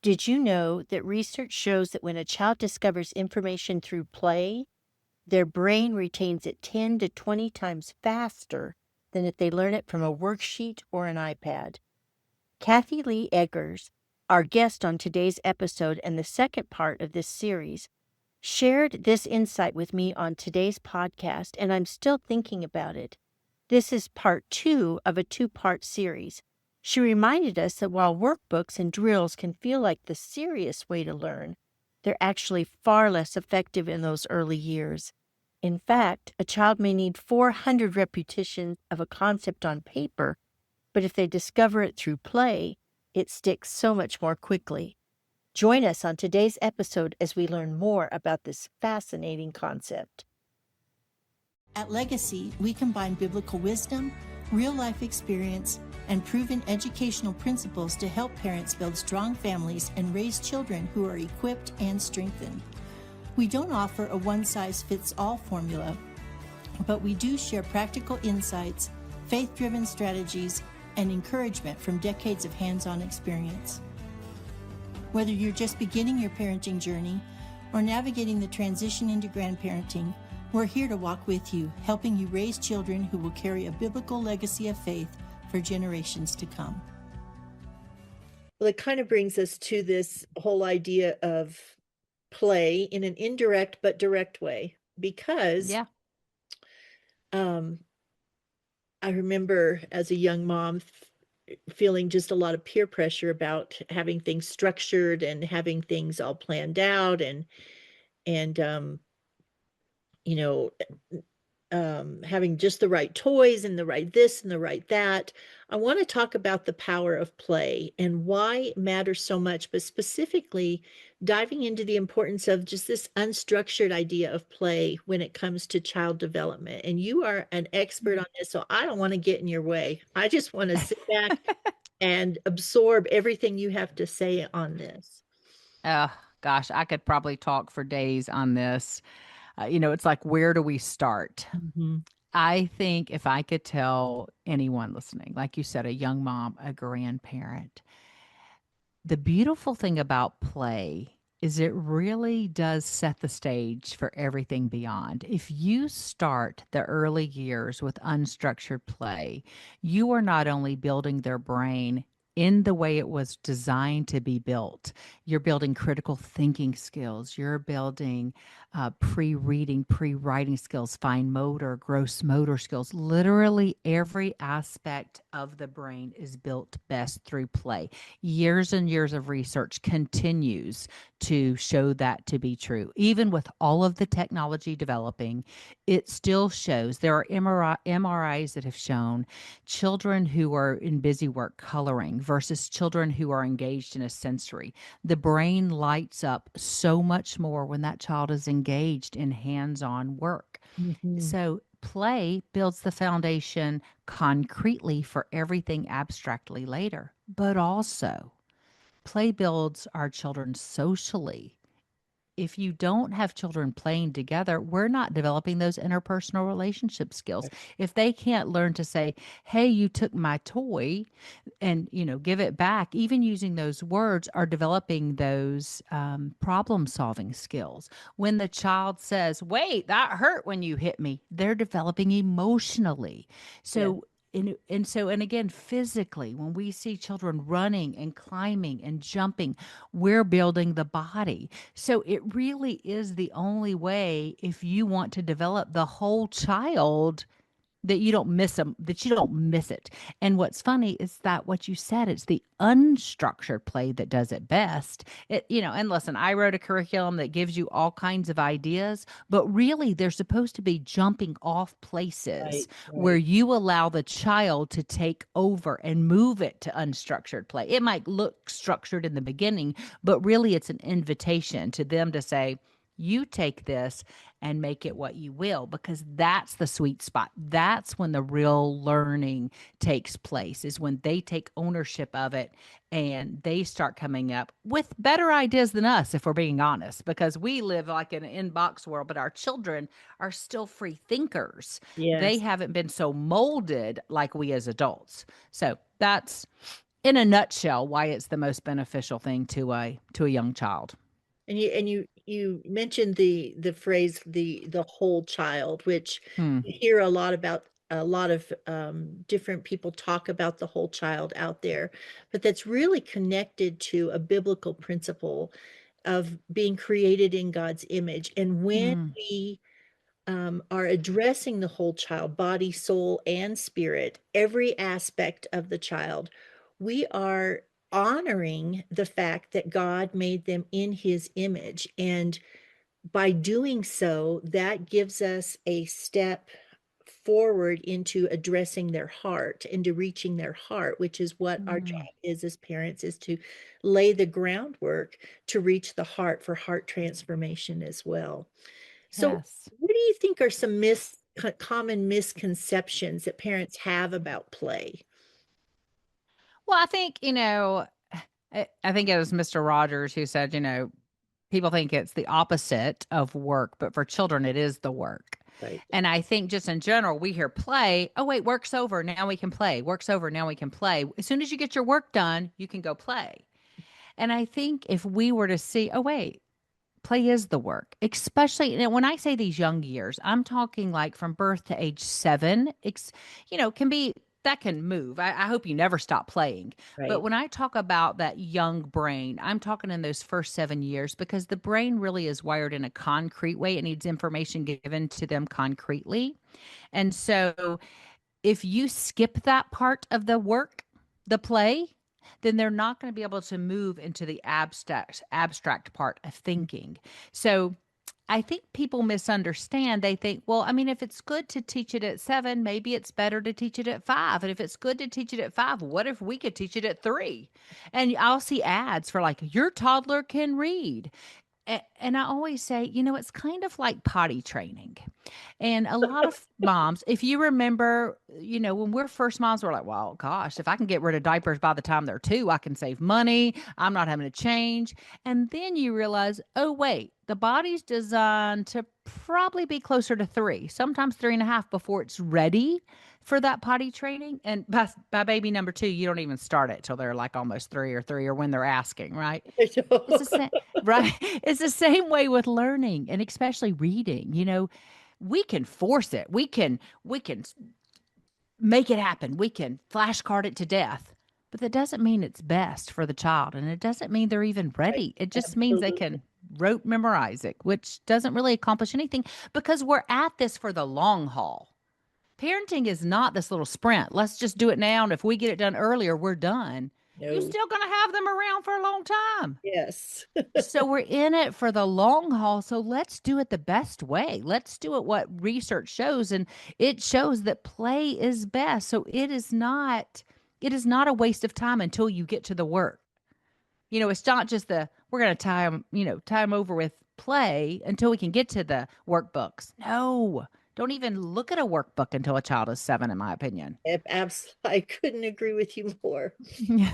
Did you know that research shows that when a child discovers information through play, their brain retains it 10 to 20 times faster than if they learn it from a worksheet or an iPad? Kathy Lee Eggers, our guest on today's episode and the second part of this series, shared this insight with me on today's podcast, and I'm still thinking about it. This is part 2 of a 2-part series. She reminded us that while workbooks and drills can feel like the serious way to learn, they're actually far less effective in those early years. In fact, a child may need 400 repetitions of a concept on paper, but if they discover it through play, it sticks so much more quickly. Join us on today's episode as we learn more about this fascinating concept. At Legacy, we combine biblical wisdom, real-life experience, and proven educational principles to help parents build strong families and raise children who are equipped and strengthened. We don't offer a one-size-fits-all formula, but we do share practical insights, faith-driven strategies, and encouragement from decades of hands-on experience. Whether you're just beginning your parenting journey or navigating the transition into grandparenting, we're here to walk with you, helping you raise children who will carry a biblical legacy of faith for generations to come. Well, it kind of brings us to this whole idea of play in an indirect but direct way, because I remember as a young mom feeling just a lot of peer pressure about having things structured and having things all planned out and you know having just the right toys and the right this and the right that. I want to talk about the power of play and why it matters so much, but specifically diving into the importance of just this unstructured idea of play when it comes to child development. And you are an expert on this, so I don't want to get in your way. I just want to sit back and absorb everything you have to say on this. Oh, gosh, I could probably talk for days on this. It's like, where do we start? Mhm. I think if I could tell anyone listening, like you said, a young mom, a grandparent, the beautiful thing about play is it really does set the stage for everything beyond. If you start the early years with unstructured play, you are not only building their brain in the way it was designed to be built, you're building critical thinking skills, you're building pre-reading, pre-writing skills, fine motor, gross motor skills. Literally every aspect of the brain is built best through play. Years and years of research continues to show that to be true. Even with all of the technology developing, it still shows. There are MRIs that have shown children who are in busy work coloring versus children who are engaged in a sensory. The brain lights up so much more when that child is engaged in hands-on work. Mhm. So play builds the foundation concretely for everything abstractly later, but also play builds our children socially. If you don't have children playing together, we're not developing those interpersonal relationship skills. If they can't learn to say, hey, you took my toy, and give it back, even using those words are developing those problem solving skills. When the child says, wait, that hurt when you hit me, they're developing emotionally. So and again, physically, when we see children running and climbing and jumping, we're building the body. So it really is the only way, if you want to develop the whole child, that you don't miss them, that you don't miss it. And what's funny is that what you said, it's the unstructured play that does it best. And listen, I wrote a curriculum that gives you all kinds of ideas, but really they're supposed to be jumping off places where you allow the child to take over and move it to unstructured play. It might look structured in the beginning, but really it's an invitation to them to say, you take this and make it what you will, because that's the sweet spot. That's when the real learning takes place, is when they take ownership of it and they start coming up with better ideas than us, if we're being honest, because we live like in an inbox world, but our children are still free thinkers. They Yes. haven't been so molded like we as adults. So that's in a nutshell, why it's the most beneficial thing to a young child. And you mentioned the phrase the whole child, which Hmm. you hear a lot about. A lot of different people talk about the whole child out there, but that's really connected to a biblical principle of being created in God's image. And when Mm. we are addressing the whole child, body, soul, and spirit, every aspect of the child, we are honoring the fact that God made them in his image. And by doing so, that gives us a step forward into addressing their heart, into reaching their heart, which is what our job Mm. is as parents, is to lay the groundwork to reach the heart for heart transformation as well. So, Yes. what do you think are some common misconceptions that parents have about play? Well, I think, I think it was Mr. Rogers who said, people think it's the opposite of work, but for children, it is the work. Right. And I think just in general, we hear play. Oh, wait, work's over. Now we can play. Work's over. Now we can play. As soon as you get your work done, you can go play. And I think if we were to see, oh, wait, play is the work, especially when I say these young years, I'm talking like from birth to age 7. Can be that can move. I hope you never stop playing. But Right. when I talk about that young brain, I'm talking in those first 7 years because the brain really is wired in a concrete way. It needs information given to them concretely. And so if you skip that part of the work, the play, then they're not going to be able to move into the abstract part of thinking. So I think people misunderstand. They think, well, I mean, if it's good to teach it at 7, maybe it's better to teach it at 5. And if it's good to teach it at 5, what if we could teach it at 3? And I'll see ads for like, your toddler can read. And I always say, it's kind of like potty training. And a lot of moms, if you remember, when we're first moms, we're like, well, gosh, if I can get rid of diapers by the time they're 2, I can save money. I'm not having to change. And then you realize, oh, wait, the body's designed to probably be closer to 3, sometimes 3.5 before it's ready for that potty training. And by baby number 2, you don't even start it till they're like almost 3 or when they're asking, right? It's the same, right? It's the same way with learning and especially reading. We can force it. We can make it happen. We can flashcard it to death. But that doesn't mean it's best for the child, and it doesn't mean they're even Right. ready. It just means they Absolutely. can rote memorize it, which doesn't really accomplish anything because we're at this for the long haul. Parenting is not this little sprint. Let's just do it now, and if we get it done earlier, we're done. You're No. still going to have them around for a long time. Yes. So we're in it for the long haul. So let's do it the best way. Let's do it what research shows. And it shows that play is best. So it is not a waste of time until you get to the work. It's not just we're going to time over with play until we can get to the workbooks. No, don't even look at a workbook until a child is 7, in my opinion. I couldn't agree with you more. Yeah.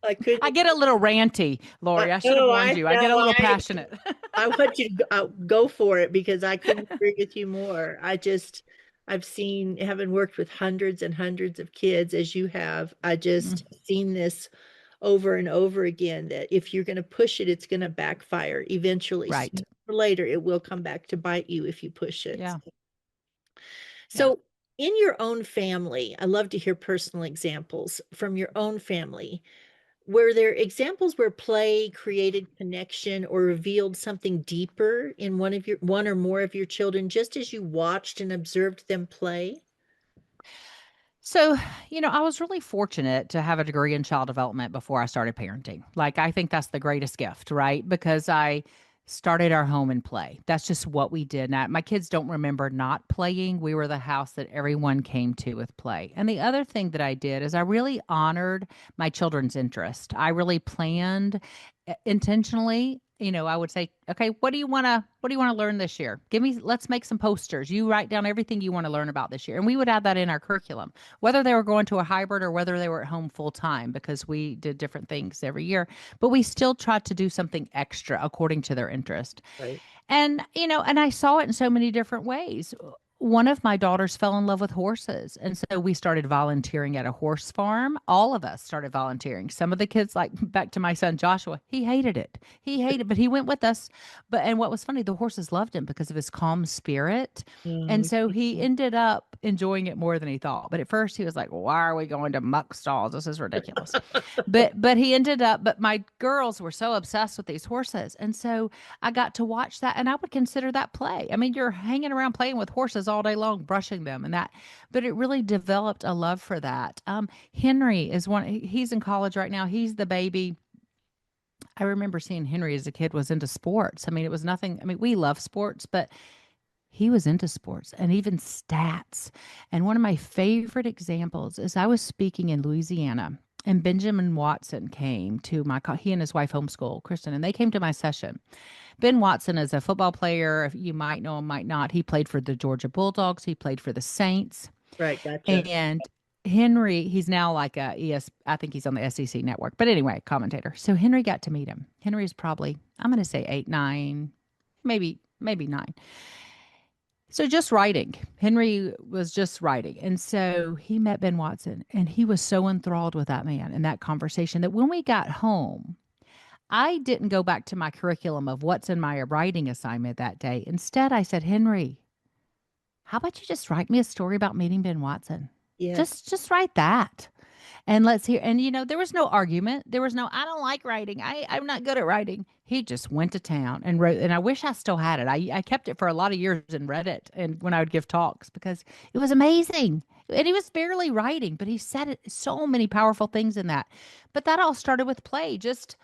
I couldn't I get a little ranty, Lori. I should have no, warned you. I get a little passionate. I want you to go for it because I couldn't agree with you more. I've seen, having worked with hundreds and hundreds of kids as you have, I Mm, just seen this over and over again, that if you're going to push it, it's going to backfire eventually. right. Sooner or later, it will come back to bite you if you push it. Yeah. Yeah. So, in your own family, I love to hear personal examples from your own family. Were there examples where play created connection or revealed something deeper in one or more of your children, just as you watched and observed them play? So, I was really fortunate to have a degree in child development before I started parenting. Like, I think that's the greatest gift, right? Because I started our home in play. That's just what we did. Now, my kids don't remember not playing. We were the house that everyone came to with play. And the other thing that I did is I really honored my children's interest. I really planned intentionally. I would say, okay, what do you want to learn this year? Let's make some posters. You write down everything you want to learn about this year. And we would add that in our curriculum, whether they were going to a hybrid or whether they were at home full time, because we did different things every year, but we still tried to do something extra according to their interest. Right. And I saw it in so many different ways. one of my daughters fell in love with horses. And so we started volunteering at a horse farm. All of us started volunteering. Some of the kids, like back to my son Joshua, he hated it. He hated, but he went with us. But, and what was funny, the horses loved him because of his calm spirit. And Oh, so he ended up enjoying it more than he thought. But at first he was like, why are we going to muck stalls? This is ridiculous. But he ended up, but my girls were so obsessed with these horses. And so I got to watch that, and I would consider that play. I mean, you're hanging around playing with horses all day long, brushing them and that, but it really developed a love for that. Henry is one, he's in college right now. He's the baby. I remember seeing Henry as a kid was into sports. I mean, it was nothing. I mean, we love sports, but he was into sports and even stats. And one of my favorite examples is I was speaking in Louisiana, and Benjamin Watson came to my, he and his wife homeschool, Kristen, and they came to my session. Ben Watson is a football player. You might know him, might not. He played for the Georgia Bulldogs. He played for the Saints. right. Gotcha. And Henry, he's now like I think he's on the SEC network. But anyway, commentator. So Henry got to meet him. Henry's probably, I'm going to say 8, 9, maybe 9. So just writing. Henry was just writing. And so he met Ben Watson, and he was so enthralled with that man and that conversation that when we got home, I didn't go back to my curriculum of what's in my writing assignment that day. Instead, I said, Henry, how about you just write me a story about meeting Ben Watson? Yes. Just write that. And let's hear. And there was no argument. There was no, I don't like writing. I'm not good at writing. He just went to town and wrote. And I wish I still had it. I kept it for a lot of years and read it. And when I would give talks, because it was amazing. And he was barely writing, but he said it, so many powerful things in that. But that all started with play. Just,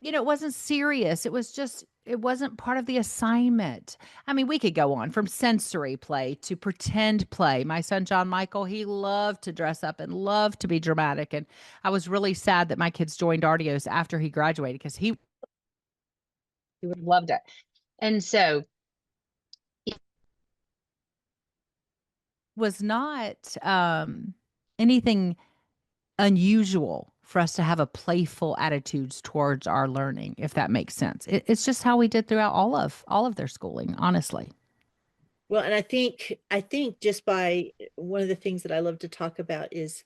it wasn't serious. It was just, it wasn't part of the assignment. I mean, we could go on from sensory play to pretend play. My son, John Michael, he loved to dress up and loved to be dramatic. And I was really sad that my kids joined Artios after he graduated because he would have loved it. And so it was not anything unusual for us to have a playful attitudes towards our learning, if that makes sense. It's just how we did throughout all of their schooling, honestly. Well, and I think just by one of the things that I love to talk about is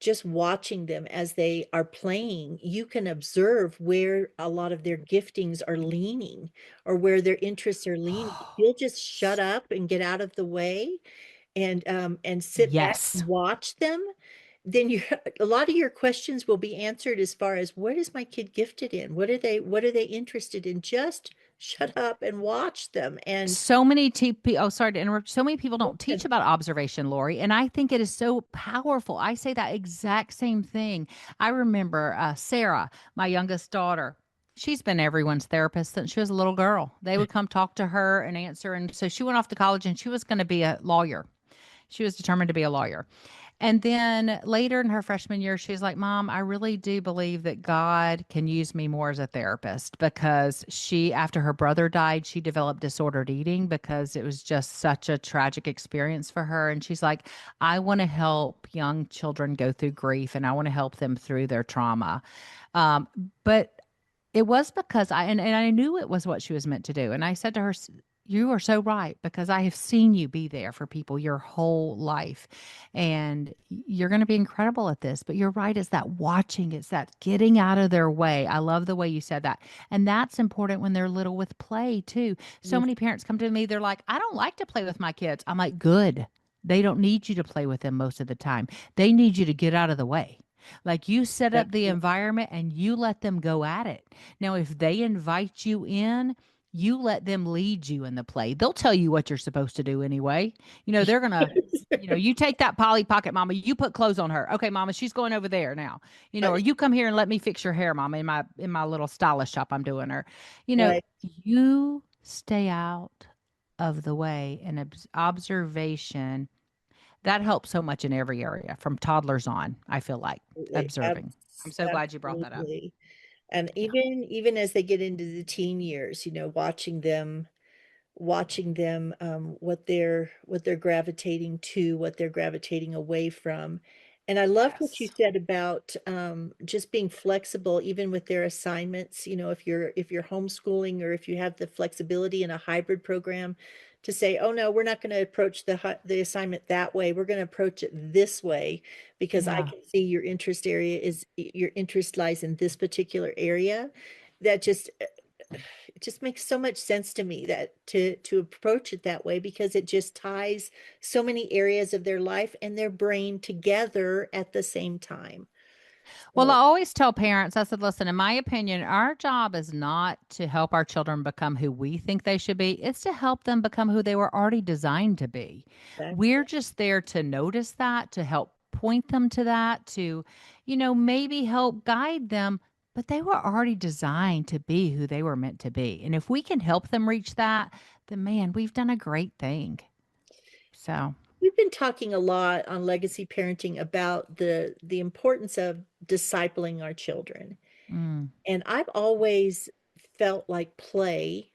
just watching them as they are playing, you can observe where a lot of their giftings are leaning or where their interests are leaning. If you'll just shut up and get out of the way and sit back Yes. and watch them, then you a lot of your questions will be answered as far as what is my kid gifted in? What are they interested in? Just shut up and watch them. And So many oh, sorry to interrupt. So many people don't teach about observation, Lori, and I think it is so powerful. I say that exact same thing. I remember Sarah, my youngest daughter. She's been everyone's therapist since she was a little girl. They would come talk to her and answer. And so she went off to college and she was going to be a lawyer. She was determined to be a lawyer. And then later in her freshman year, she's like, Mom, I really do believe that God can use me more as a therapist because after her brother died, she developed disordered eating because it was just such a tragic experience for her. And she's like, I want to help young children go through grief and I want to help them through their trauma. Um, but it was because and I knew it was what she was meant to do. And I said to her, you are so right because I have seen you be there for people your whole life. And you're going to be incredible at this. But you're right. It's that watching, it's that getting out of their way. I love the way you said that. And that's important when they're little with play, too. So yes, many parents come to me, they're like, I don't like to play with my kids. I'm like, good. They don't need you to play with them most of the time. They need you to get out of the way. Like you set up the absolutely. environment and you let them go at it. Now, if they invite you in, you let them lead you in the play. They'll tell you what you're supposed to do anyway. They're going to, you take that Polly Pocket, Mama, you put clothes on her. Okay, Mama, she's going over there now. Or Right, you come here and let me fix your hair, Mama, in my little stylist shop I'm doing her. right. You stay out of the way and observation that helps so much in every area from toddlers on, I feel like Absolutely. observing. I'm so glad you brought that up. Absolutely. And Yeah. even as they get into the teen years, watching them what they're gravitating to, what they're gravitating away from. And I loved what you Yes. said about just being flexible even with their assignments, if you're homeschooling or if you have the flexibility in a hybrid program to say, oh no, we're not going to approach the assignment that way. We're going to approach it this way because I Yeah. can see your interest lies in this particular area. That just it just makes so much sense to me that to approach it that way because it just ties so many areas of their life and their brain together at the same time. Well, I So always tell parents, I said, listen, in my opinion, our job is not to help our children become who we think they should be. It's to help them become who they were already designed to be. We're exactly. just there to notice that, to help point them to that, to, maybe help guide them. But they were already designed to be who they were meant to be. And if we can help them reach that, then man, we've done a great thing. So, We've been talking a lot on legacy parenting about the importance of discipling our children. mm, And I've always felt like play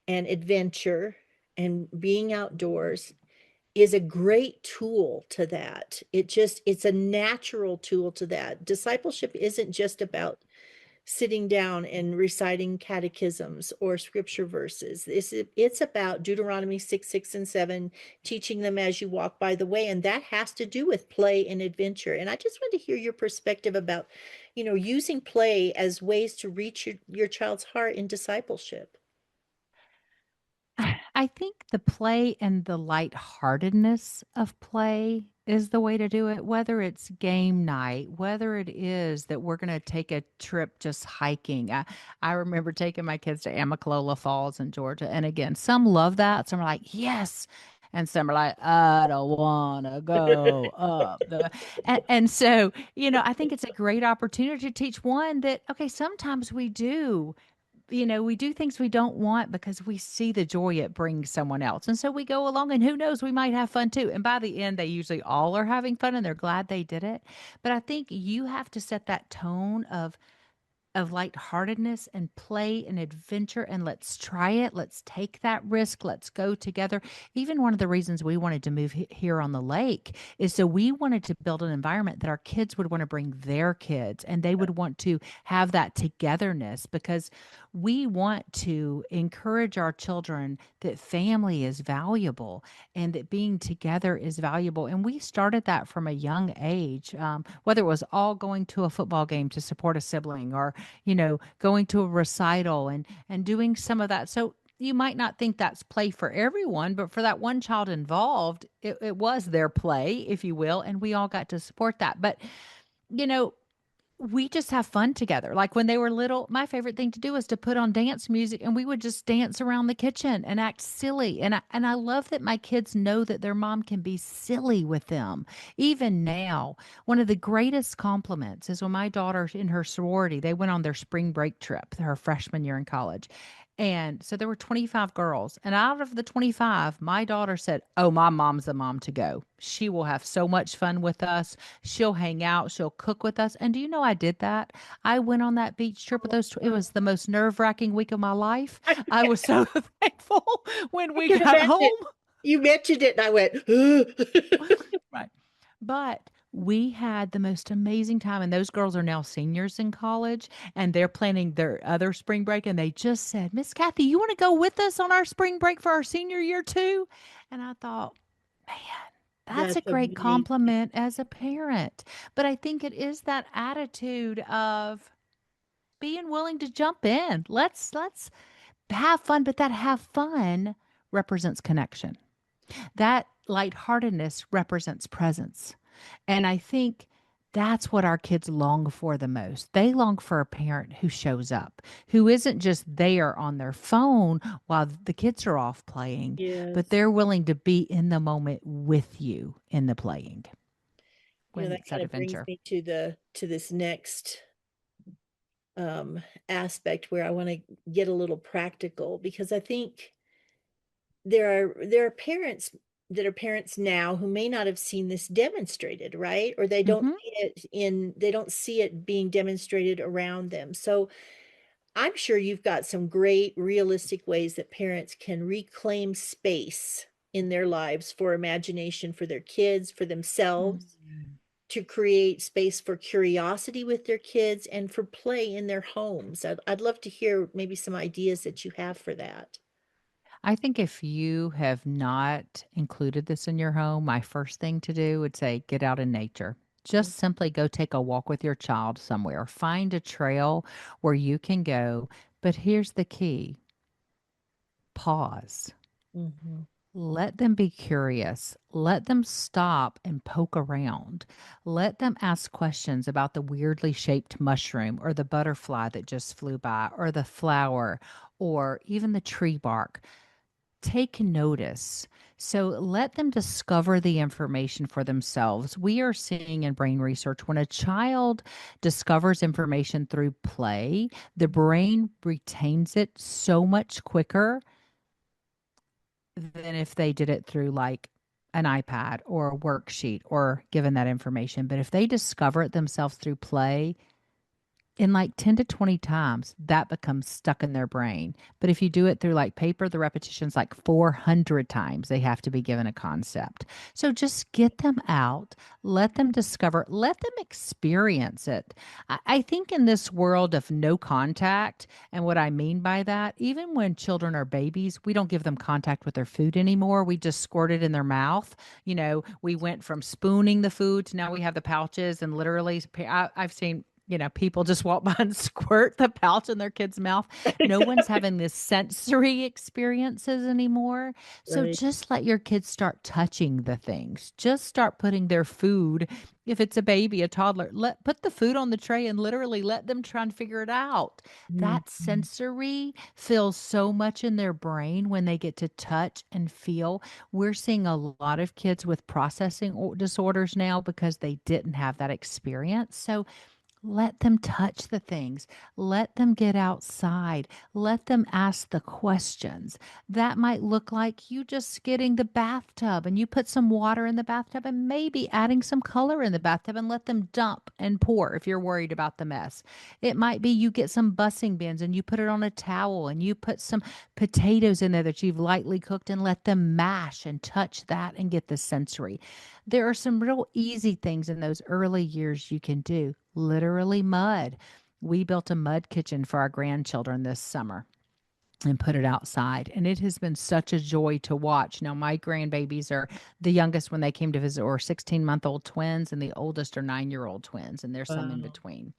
and adventure and being outdoors is a great tool to that. It's a natural tool to that. Discipleship isn't just about sitting down and reciting catechisms or scripture verses. It's about Deuteronomy 6, 6, and 7, teaching them as you walk by the way. And that has to do with play and adventure. And I just want to hear your perspective about, using play as ways to reach your child's heart in discipleship. I think the play and the lightheartedness of play is the way to do it, whether it's game night, whether it is that we're going to take a trip just hiking. I remember taking my kids to Amicalola Falls in Georgia. And again, some love that. Some are like, yes. And some are like, I don't want to go up the. And so, I think it's a great opportunity to teach one that, okay, sometimes we do things we don't want because we see the joy it brings someone else. And so we go along, and who knows, we might have fun too. And by the end, they usually all are having fun and they're glad they did it. But I think you have to set that tone of lightheartedness and play and adventure, and let's try it. Let's take that risk. Let's go together. Even one of the reasons we wanted to move here on the lake is so we wanted to build an environment that our kids would want to bring their kids, and they would want to have that togetherness, because we want to encourage our children that family is valuable and that being together is valuable. And we started that from a young age, whether it was all going to a football game to support a sibling, or going to a recital and doing some of that. So you might not think that's play for everyone, but for that one child involved, it was their play, if you will, and we all got to support that. But you know, we just have fun together. Like when they were little, my favorite thing to do is to put on dance music, and we would just dance around the kitchen and act silly. And I love that my kids know that their mom can be silly with them. Even now, one of the greatest compliments is when my daughter in her sorority, they went on their spring break trip, her freshman year in college. And so there were 25 girls. And out of the 25, my daughter said, "Oh, my mom's the mom to go. She will have so much fun with us. She'll hang out. She'll cook with us." And do you know I did that? I went on that beach trip with those. It was the most nerve-wracking week of my life. I, I was so thankful when I we can got imagine. home. You mentioned it, and I went, Right. But we had the most amazing time. And those girls are now seniors in college, and they're planning their other spring break. And they just said, "Miss Kathy, you want to go with us on our spring break for our senior year too?" And I thought, man, that's a That's great amazing. compliment as a parent. But I think it is that attitude of being willing to jump in. Let's have fun, but that have fun represents connection. That lightheartedness represents presence. And I think that's what our kids long for the most. They long for a parent who shows up, who isn't just there on their phone while the kids are off playing, but Yes. they're willing to be in the moment with you in the playing when That it's that kind of brings adventure. me to this next aspect where I want to get a little practical because I think there are parents that are parents now who may not have seen this demonstrated, right? Or Hmm. they don't see it being demonstrated around them. So I'm sure you've got some great realistic ways that parents can reclaim space in their lives for imagination for their kids, for themselves, to create space for curiosity with their kids and for play in their homes. I'd love to hear maybe some ideas that you have for that. I think if you have not included this in your home, my first thing to do would say get out in nature. Just simply go take a walk with your child somewhere. Find a trail where you can go. But here's the key: pause. Mhm. Let them be curious. Let them stop and poke around. Let them ask questions about the weirdly shaped mushroom or the butterfly that just flew by or the flower or even the tree bark. Take notice. So let them discover the information for themselves. We are seeing in brain research when a child discovers information through play, the brain retains it so much quicker than if they did it through like an iPad or a worksheet or given that information. But if they discover it themselves through play, in like 10 to 20 times, that becomes stuck in their brain. But if you do it through like paper, the repetition's like 400 times they have to be given a concept. So just get them out, let them discover, let them experience it. I think in this world of no contact, and what I mean by that, even when children are babies, we don't give them contact with their food anymore. We just squirt it in their mouth. We went from spooning the food to now we have the pouches and literally, I've seen people just walk by and squirt the pouch in their kid's mouth. No one's having this sensory experiences anymore. So Right. just let your kids start touching the things. Just start putting their food. If it's a baby, a toddler, put the food on the tray and literally let them try and figure it out. Mhm. That sensory feels so much in their brain when they get to touch and feel. We're seeing a lot of kids with processing disorders now because they didn't have that experience. So let them touch the things. Let them get outside. Let them ask the questions. That might look like you just getting the bathtub and you put some water in the bathtub and maybe adding some color in the bathtub and let them dump and pour if you're worried about the mess. It might be you get some bussing bins and you put it on a towel and you put some potatoes in there that you've lightly cooked and let them mash and touch that and get the sensory. There are some real easy things in those early years you can do. Literally mud. We built a mud kitchen for our grandchildren this summer and put it outside. And it has been such a joy to watch. Now, my grandbabies are the youngest when they came to visit or 16-month-old twins, and the oldest are 9-year-old twins, and there's some in Wow. between.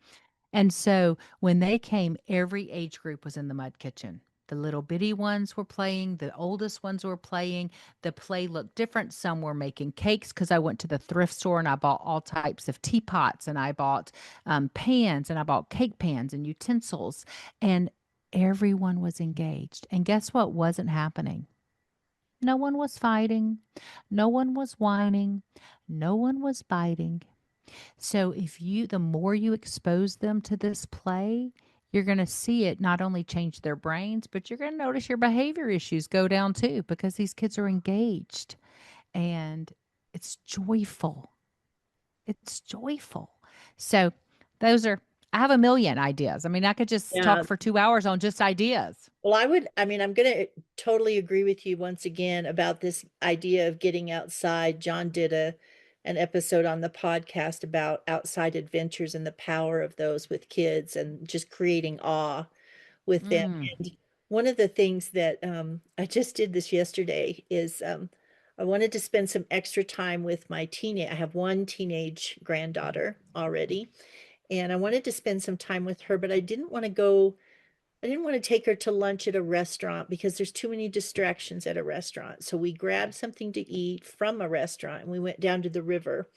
And so when they came, every age group was in the mud kitchen. The little bitty ones were playing, the oldest ones were playing. The play looked different. Some were making cakes because I went to the thrift store and I bought all types of teapots and I bought pans and I bought cake pans and utensils. And everyone was engaged. And guess what wasn't happening? No one was fighting. No one was whining. No one was biting. So the more you expose them to this play, you're going to see it not only change their brains, but you're going to notice your behavior issues go down too because these kids are engaged and it's joyful. It's joyful. So I have a million ideas. I mean, I could just Yeah. talk for 2 hours on just ideas. Well, I'm going to totally agree with you once again about this idea of getting outside. John did an episode on the podcast about outside adventures and the power of those with kids and just creating awe with them. Mm. And one of the things that I just did this yesterday is I wanted to spend some extra time with my teenage. I have one teenage granddaughter already, and I wanted to spend some time with her, but I didn't want to take her to lunch at a restaurant because there's too many distractions at a restaurant. So we grabbed something to eat from a restaurant and we went down to the river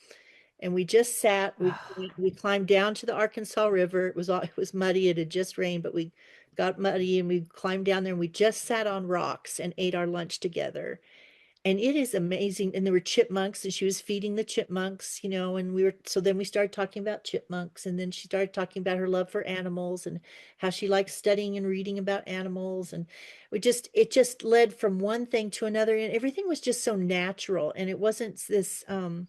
and we just sat. We climbed down to the Arkansas River. It was muddy. It had just rained, but we got muddy and we climbed down there and we just sat on rocks and ate our lunch together. And it is amazing. And there were chipmunks, and she was feeding the chipmunks, and so then we started talking about chipmunks, and then she started talking about her love for animals and how she likes studying and reading about animals. And it just led from one thing to another, and everything was just so natural. And it wasn't this, I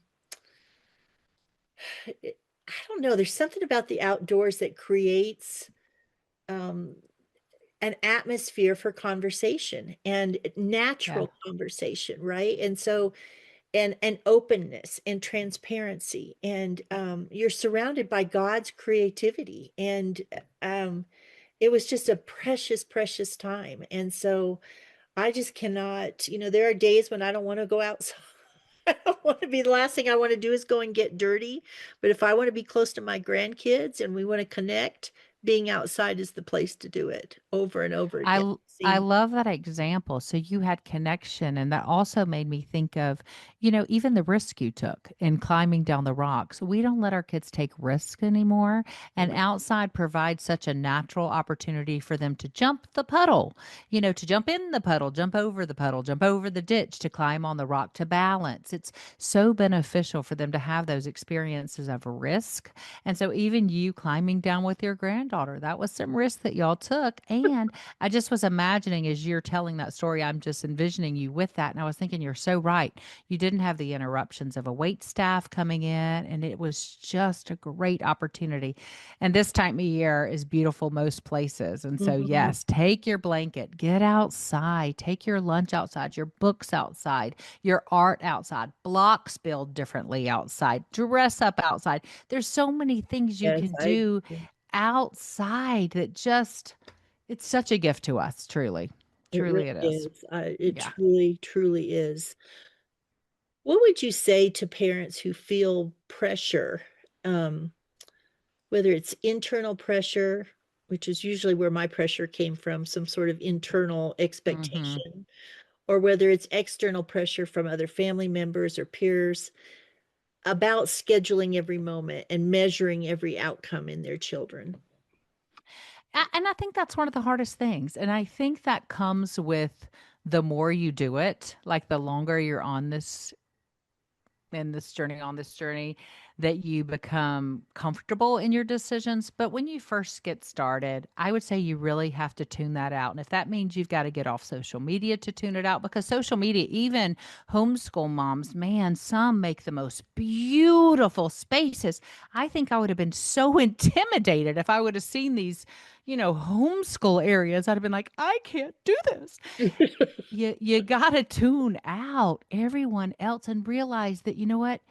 don't know, there's something about the outdoors that creates, um, an atmosphere for conversation and Yeah. natural conversation, right? And so and openness and transparency and you're surrounded by God's creativity and um it was just a precious time. And so I just cannot, there are days when I don't want to go outside. I don't want to be, the last thing I want to do is go and get dirty. But if I want to be close to my grandkids and we want to connect, being outside is the place to do it over and over again. I Seeing, love that example. So you had connection, and that also made me think of, even the risk you took in climbing down the rocks. We don't let our kids take risk anymore, and right. outside provides such a natural opportunity for them to jump the puddle, to jump in the puddle, jump over the puddle, jump over the ditch, to climb on the rock, to balance. It's so beneficial for them to have those experiences of risk. And so even you climbing down with your granddaughter, that was some risk that y'all took. And I just was imagining, as you're telling that story, I'm just envisioning you with that. And I was thinking, you're so right. You didn't have the interruptions of a wait staff coming in, and it was just a great opportunity. And this time of year is beautiful most places. And so, Mhm. yes, take your blanket, get outside, take your lunch outside, your books outside, your art outside, blocks build differently outside, dress up outside. There's so many things you Yes, can I do agree. outside that just it's such a gift to us, truly. It Truly really it is. is. It Yeah. truly, truly is. What would you say to parents who feel pressure, um, whether it's internal pressure, which is usually where my pressure came from, some sort of internal Mhm. expectation, or whether it's external pressure from other family members or peers about scheduling every moment and measuring every outcome in their children? And I think that's one of the hardest things, and I think that comes with the more you do it, like, the longer you're on this on this journey, that you become comfortable in your decisions. But when you first get started, I would say you really have to tune that out. And if that means you've got to get off social media to tune it out, because social media, even homeschool moms, man, some make the most beautiful spaces. I think I would have been so intimidated if I would have seen these, homeschool areas. I'd have been like, I can't do this. You gotta tune out everyone else and realize that, you know what?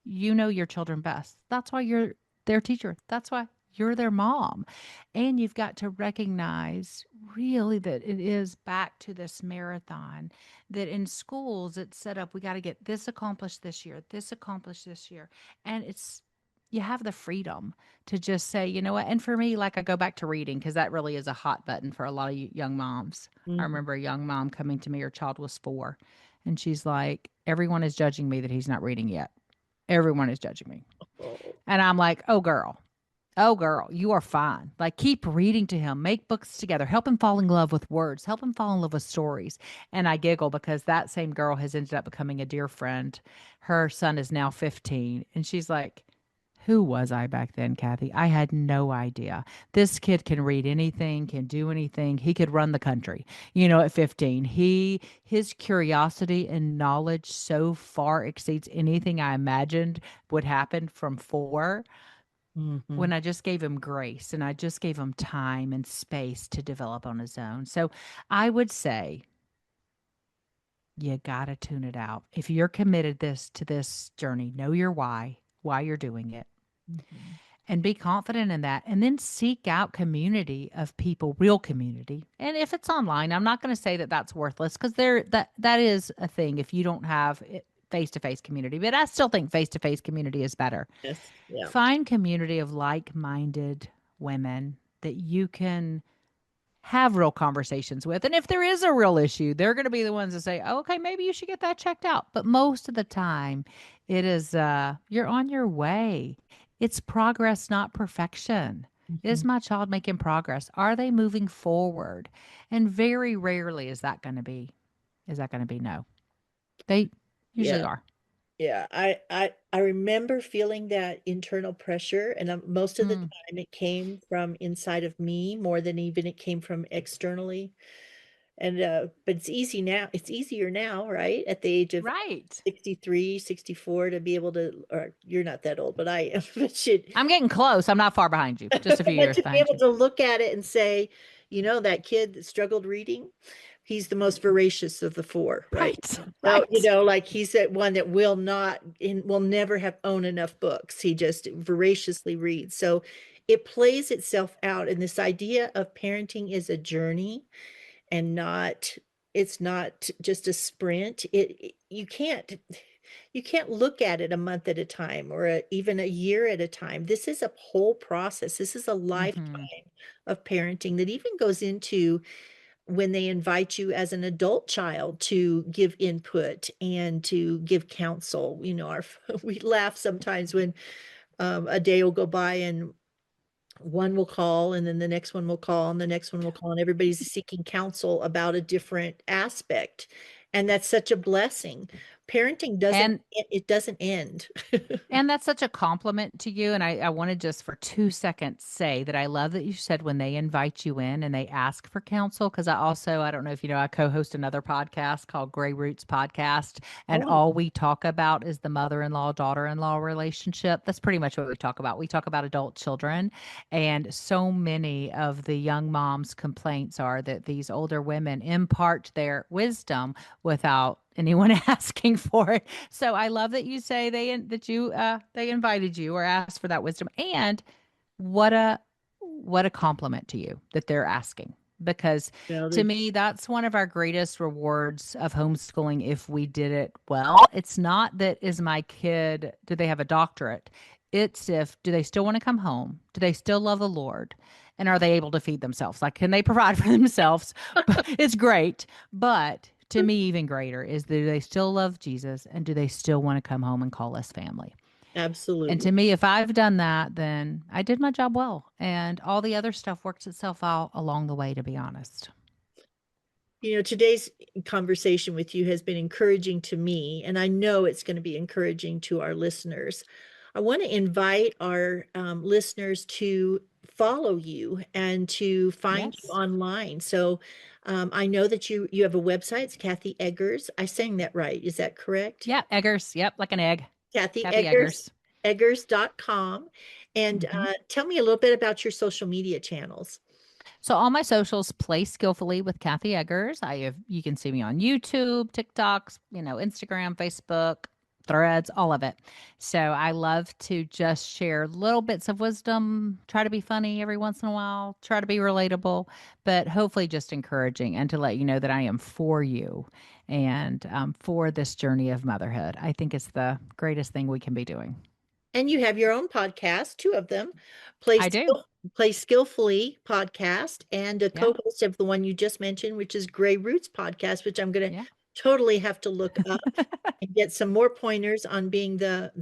You know your children best. That's why you're their teacher. That's why you're their mom. And you've got to recognize really that it is back to this marathon, that in schools it's set up, we got to get this accomplished this year, this accomplished this year. And you have the freedom to just say, you know what? And for me, like, I go back to reading because that really is a hot button for a lot of young moms. I Mhm. remember a young mom coming to me, her child was 4, and she's like, everyone is judging me that he's not reading yet. Everyone is judging me. Oh, And I'm like, oh, girl, you are fine. Like, keep reading to him, make books together, help him fall in love with words, help him fall in love with stories. And I giggle because that same girl has ended up becoming a dear friend. Her son is now 15. And she's like, who was I back then, Kathy? I had no idea. This kid can read anything, can do anything. He could run the country. At 15, his curiosity and knowledge so far exceeds anything I imagined would happen from 4, mhm. when I just gave him grace and I just gave him time and space to develop on his own. So I would say you got to tune it out. If you're committed to this journey, know your why you're doing it, Mhm. and be confident in that, and then seek out community of people, real community. And if it's online, I'm not going to say that that's worthless, because that is a thing if you don't have face-to-face community, but I still think face-to-face community is better. Yes, yeah. Find community of like-minded women that you can have real conversations with. And if there is a real issue, they're going to be the ones that say, oh, okay, maybe you should get that checked out. But most of the time, it is you're on your way. It's progress, not perfection. Is Mhm. my child making progress? Are they moving forward? And very rarely is that going to be no. They Yeah. usually are. Yeah, I remember feeling that internal pressure, and most of the Mm, time it came from inside of me more than even it came from externally. And but it's easy now. It's easier now, right? At the age of right. 63, 64, to be able to, or you're not that old, but I am, but should I'm getting close. I'm not far behind you, just a few but years to be behind able you. to look at it and say, that kid that struggled reading, he's the most voracious of the 4 right Right. now. So, Right. like he's that one that will not and will never have own enough books. He just voraciously reads. So it plays itself out. And this idea of parenting is a journey and not it's not just a sprint. You can't look at it a month at a time or even a year at a time. This is a whole process. This is a Hmm. lifetime of parenting that even goes into when they invite you as an adult child to give input and to give counsel. We laugh sometimes when a day will go by and one will call and then the next one will call and the next one will call and everybody's seeking counsel about a different aspect. And that's such a blessing. Parenting doesn't, And it doesn't end. And that's such a compliment to you. And I want to just for 2 seconds say that I love that you said when they invite you in and they ask for counsel. Cause I don't know if you know, I co host another podcast called Gray Roots Podcast. And Oh, all we talk about is the mother in law, daughter in law relationship. That's pretty much what we talk about. We talk about adult children. And so many of the young moms' complaints are that these older women impart their wisdom without anyone asking for it. So I love that you say they invited you or asked for that wisdom. And what a what a compliment to you that they're asking. Because well, to me, that's one of our greatest rewards of homeschooling if we did it well. It's not that is my kid, do they have a doctorate? It's if do they still want to come home? Do they still love the Lord? And are they able to feed themselves? Like, can they provide for themselves? It's great. But to me, even greater is do they still love Jesus and do they still want to come home and call us family? And absolutely. to me, if I've done that, then I did my job well. And all the other stuff works itself out along the way, to be honest. Today's conversation with you has been encouraging to me, and I know it's going to be encouraging to our listeners. I want to invite our listeners to follow you and to find you Yes. online. So I know that you have a website. It's Kathy Eggers. I sang that right. Is that correct? Yeah. Eggers. Yep. Like an egg. Kathy Kathy Eggers, Eggers. Eggers.com. And Hmm. tell me a little bit about your social media channels. So all my socials play skillfully with Kathy Eggers. You can see me on YouTube, TikToks, Instagram, Facebook, Threads, all of it. So I love to just share little bits of wisdom, try to be funny every once in a while, try to be relatable, but hopefully just encouraging and to let you know that I am for you and for this journey of motherhood. I think it's the greatest thing we can be doing. And you have your own podcast, two of them, Play I do. Skill, Play Skillfully podcast, and a Yeah. co-host of the one you just mentioned, which is Gray Roots podcast, which I'm going to Yeah. totally have to look up and get some more pointers on being the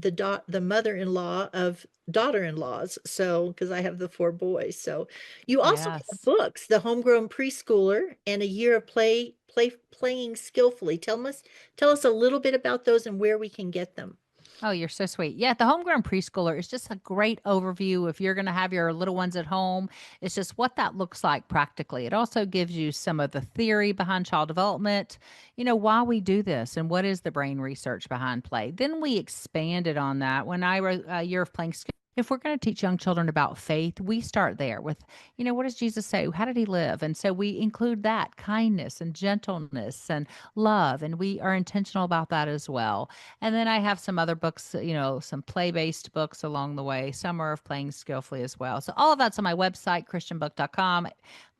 mother-in-law of daughter-in-laws. So, because I have the four boys. So, you also have Yes. books, The Homegrown Preschooler and A Year of Playing Skillfully. Tell us a little bit about those and where we can get them. Oh, you're so sweet. Yeah, the homegrown preschooler is just a great overview if you're going to have your little ones at home. It's just what that looks like practically. It also gives you some of the theory behind child development, why we do this and what is the brain research behind play. Then we expanded on that when I wrote A Year of Playing Skill. If we're going to teach young children about faith, we start there with, what does Jesus say? How did he live? And so we include that kindness and gentleness and love. And we are intentional about that as well. And then I have some other books, some play based books along the way. Some are of playing skillfully as well. So all of that's on my website, christianbook.com,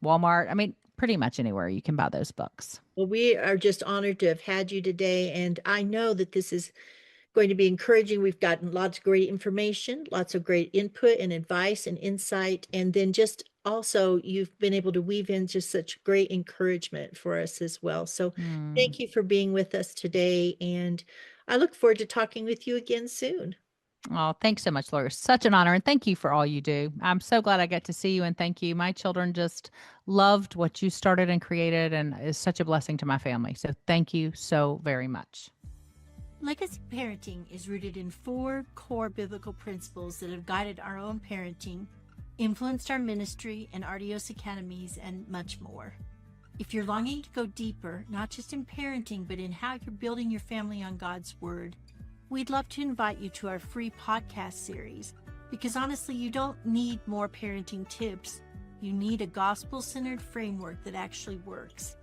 Walmart. I mean, pretty much anywhere you can buy those books. Well, we are just honored to have had you today, and I know that this is going to be encouraging. We've gotten lots of great information, lots of great input and advice and insight, and then just also you've been able to weave in just such great encouragement for us as well. So Hmm. thank you for being with us today, and I look forward to talking with you again soon. Oh, thanks so much, Laura. Such an honor. And thank you for all you do. I'm so glad I got to see you and thank you. My children just loved what you started and created and is such a blessing to my family. So thank you so very much. Legacy parenting is rooted in 4 core biblical principles that have guided our own parenting, influenced our ministry and RDOS academies, and much more. If you're longing to go deeper, not just in parenting, but in how you're building your family on God's Word, we'd love to invite you to our free podcast series, because honestly, you don't need more parenting tips. You need a gospel-centered framework that actually works.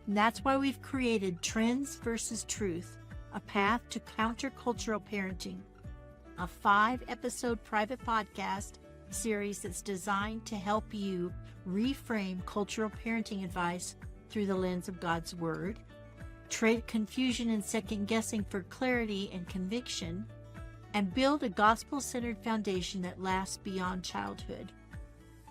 And that's why we've created Trends versus Truth, a path to countercultural parenting, a 5-episode private podcast series that's designed to help you reframe cultural parenting advice through the lens of God's Word, trade confusion and second guessing for clarity and conviction, and build a gospel-centered foundation that lasts beyond childhood.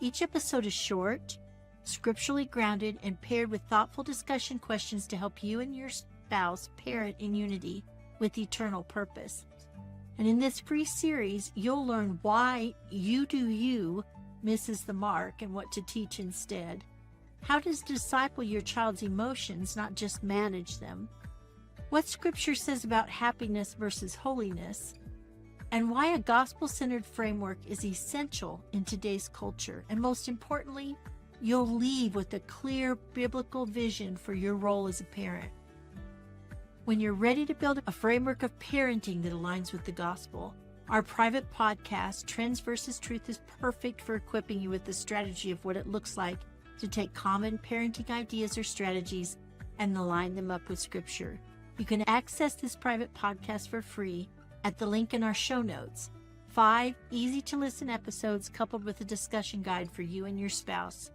Each episode is short, scripturally grounded, and paired with thoughtful discussion questions to help you and your spouse parent in unity with eternal purpose. And in this free series, you'll learn why you do you misses the mark and what to teach instead. How to disciple your child's emotions, not just manage them. What Scripture says about happiness versus holiness. And why a gospel-centered framework is essential in today's culture. And most importantly, you'll leave with a clear biblical vision for your role as a parent. When you're ready to build a framework of parenting that aligns with the gospel, our private podcast, Trends versus Truth, is perfect for equipping you with the strategy of what it looks like to take common parenting ideas or strategies and align them up with Scripture. You can access this private podcast for free at the link in our show notes. 5 easy-to-listen episodes coupled with a discussion guide for you and your spouse.